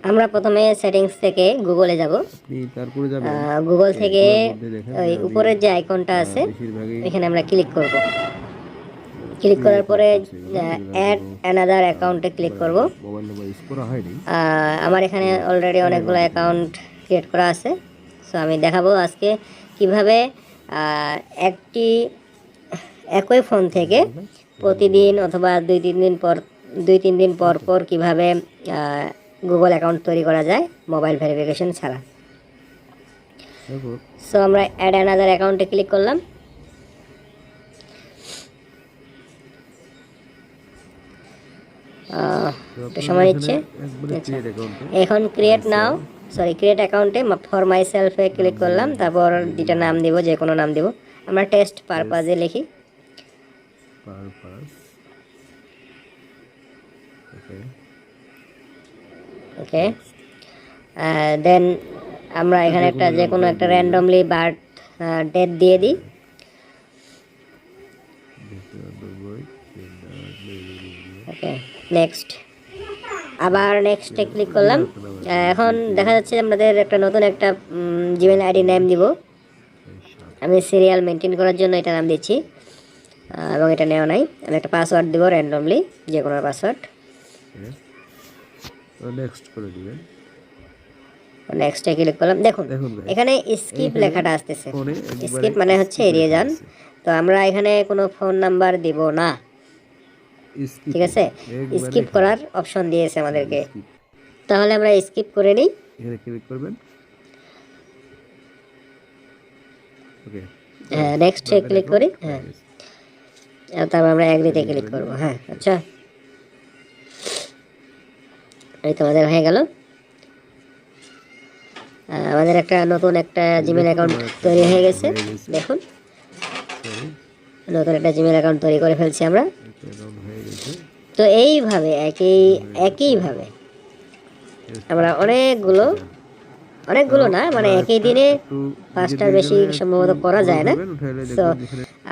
আমরা প্রথমে সেটিংস থেকে গুগলে যাব। তারপরে যাবেন গুগল থেকে ওই আমি উপরের যে আইকনটা আছে বেশিরভাগই এখানে আমরা ক্লিক করব। ক্লিক করার পরে অ্যাড অ্যানাদার অ্যাকাউন্টে ক্লিক করব। মোবাইল নাম্বার ইউজ করা হয়নি। আমার এখানে অলরেডি অনেকগুলো অ্যাকাউন্ট ক্রিয়েট করা আছে। সো আমি দেখাবো আজকে কিভাবে একটি একই ফোন থেকে প্রতিদিন অথবা দুই তিন দিন পর পর কীভাবে গুগল অ্যাকাউন্ট তৈরি করা যায় মোবাইল ভেরিফিকেশন ছাড়া। সো আমরা অ্যাড অ্যানাদার অ্যাকাউন্টে ক্লিক করলাম। একটু সময় নিচ্ছে। এখন ক্রিয়েট অ্যাকাউন্টে ফর মাই সেলফে ক্লিক করলাম। তারপর যেটা নাম দিব, যে কোনো নাম দিব। আমরা টেস্ট পারপাজে লিখি। ওকে, দেন আমরা এখানে একটা যে কোনো একটা র্যান্ডমলি বার্থ ডেট দিয়ে দিই। ওকে, নেক্সট। আবার নেক্সটে ক্লিক করলাম। এখন দেখা যাচ্ছে আমাদের একটা নতুন একটা জিমেল আইডি নেম দিব। আমি সিরিয়াল মেনটেন করার জন্য এটা নাম দিচ্ছি, এবং এটা নেওয়া নাই। আমি একটা পাসওয়ার্ড দিব র্যান্ডমলি, যে কোনো পাসওয়ার্ড। নেক্সট করে দিবেন। নেক্সটে ক্লিক করলাম। দেখুন এখানে স্কিপ লেখাটা আসতেছে। স্কিপ মানে হচ্ছে এড়িয়ে যান। তো আমরা এখানে কোনো ফোন নাম্বার দিব না, ঠিক আছে? স্কিপ করার অপশন দিয়েছে আমাদেরকে, তাহলে আমরা স্কিপ করে নিই। এখানে ক্লিক করবেন। ওকে, হ্যাঁ, নেক্সটে ক্লিক করি। হ্যাঁ, তারপর আমরা এগ্রিতে ক্লিক করব। হ্যাঁ, আচ্ছা, এই তো আমাদের হয়ে গেল। আমাদের একটা নতুন একটা জিমেল অ্যাকাউন্ট তৈরি হয়ে গেছে। দেখুন, নতুন একটা জিমেল অ্যাকাউন্ট তৈরি করে ফেলছি আমরা। তো এইভাবে একইভাবে আমরা অনেকগুলো না, মানে একই দিনে 5টার বেশি সম্ভবত করা যায় না। তো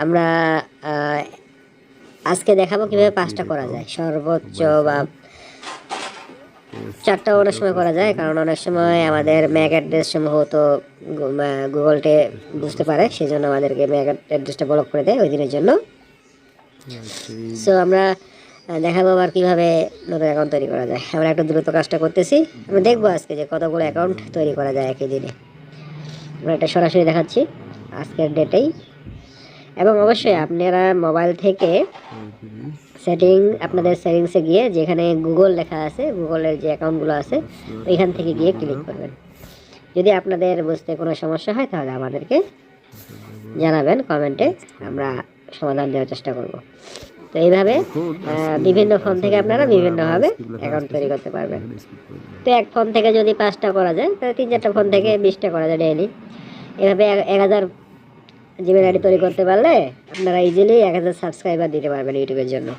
আমরা আজকে দেখাবো কিভাবে 5টা করা যায়। সর্বোচ্চ বা 4টা অনেক সময় করা যায়, কারণ অনেক সময় আমাদের ম্যাক অ্যাড্রেস সম্ভবত গুগলটে বুঝতে পারে, সেই জন্য আমাদেরকে ম্যাক অ্যাড্রেসটা ব্লক করে দেয় ওই দিনের জন্য। সো আমরা দেখাবো আবার কীভাবে নতুন অ্যাকাউন্ট তৈরি করা যায়। আমরা একটু দ্রুত কাজটা করতেছি। আমরা দেখবো আজকে যে কতগুলো অ্যাকাউন্ট তৈরি করা যায় একই দিনে। আমরা এটা সরাসরি দেখাচ্ছি আজকের ডেটেই। এবং অবশ্যই আপনারা মোবাইল থেকে আপনাদের সেটিংসে গিয়ে যেখানে গুগল লেখা আছে, গুগলের যে অ্যাকাউন্টগুলো আছে ওইখান থেকে গিয়ে ক্লিক করবেন। যদি আপনাদের বুঝতে কোনো সমস্যা হয় তাহলে আমাদেরকে জানাবেন কমেন্টে, আমরা সমাধান দেওয়ার চেষ্টা করব। তো এইভাবে বিভিন্ন ফোন থেকে আপনারা বিভিন্নভাবে অ্যাকাউন্ট তৈরি করতে পারবেন। তো এক ফোন থেকে যদি 5টা করা যায়, তাহলে 3-4টা ফোন থেকে 20টা করা যায় ডেইলি। এভাবে 1000 জিমেল আইডি তৈরি করতে পারলে আপনারা ইজিলি 1000 সাবস্ক্রাইবার দিতে পারবেন ইউটিউবের জন্য।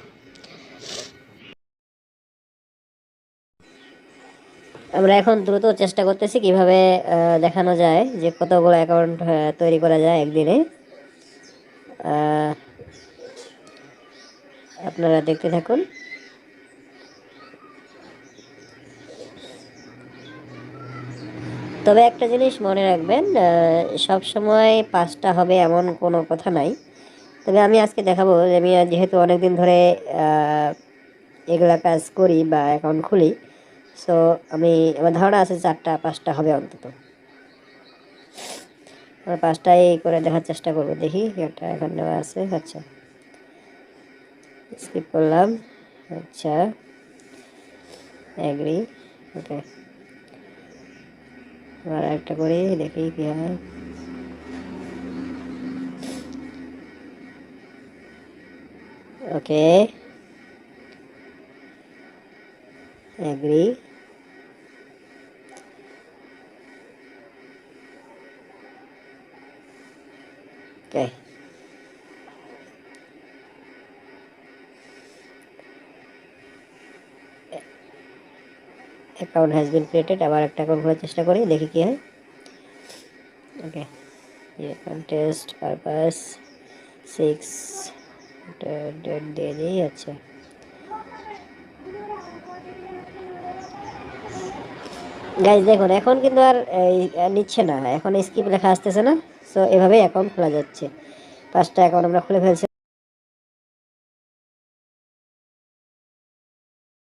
আমরা এখন দ্রুত চেষ্টা করতেছি কিভাবে দেখানো যায় যে কতগুলো অ্যাকাউন্ট তৈরি করা যায় একদিনে। আপনারা দেখতে থাকুন। তবে একটা জিনিস মনে রাখবেন, সব সময় 5টা হবে এমন কোনো কথা নাই। তবে আমি আজকে দেখাবো যে আমি যেহেতু অনেকদিন ধরে এগুলা কাজ করি বা অ্যাকাউন্ট খুলি, সো আমার ধারণা আছে 4টা-5টা হবে অন্তত। আমরা 5টাই করে দেখার চেষ্টা করবো। দেখি একটা এখন নেওয়া আছে। আচ্ছা, স্কিপ করলাম। আচ্ছা, এগ্রি। ওকে, আর একটা করি, দেখি কি হয়। Okay, agree. Okay, account has been created. আবার একটা অ্যাকাউন্ট খোলার চেষ্টা করি, দেখি কি হয়। ওকে, টেস্ট পারপাস 6 ডেট দিয়ে দিই। আচ্ছা, গাইজ দেখুন এখন কিন্তু আর নিচ্ছে না, এখন স্কিপ লেখা আসতেছে না। সো এভাবেই অ্যাকাউন্ট খোলা যাচ্ছে। 5টা অ্যাকাউন্ট আমরা খুলে ফেলছি।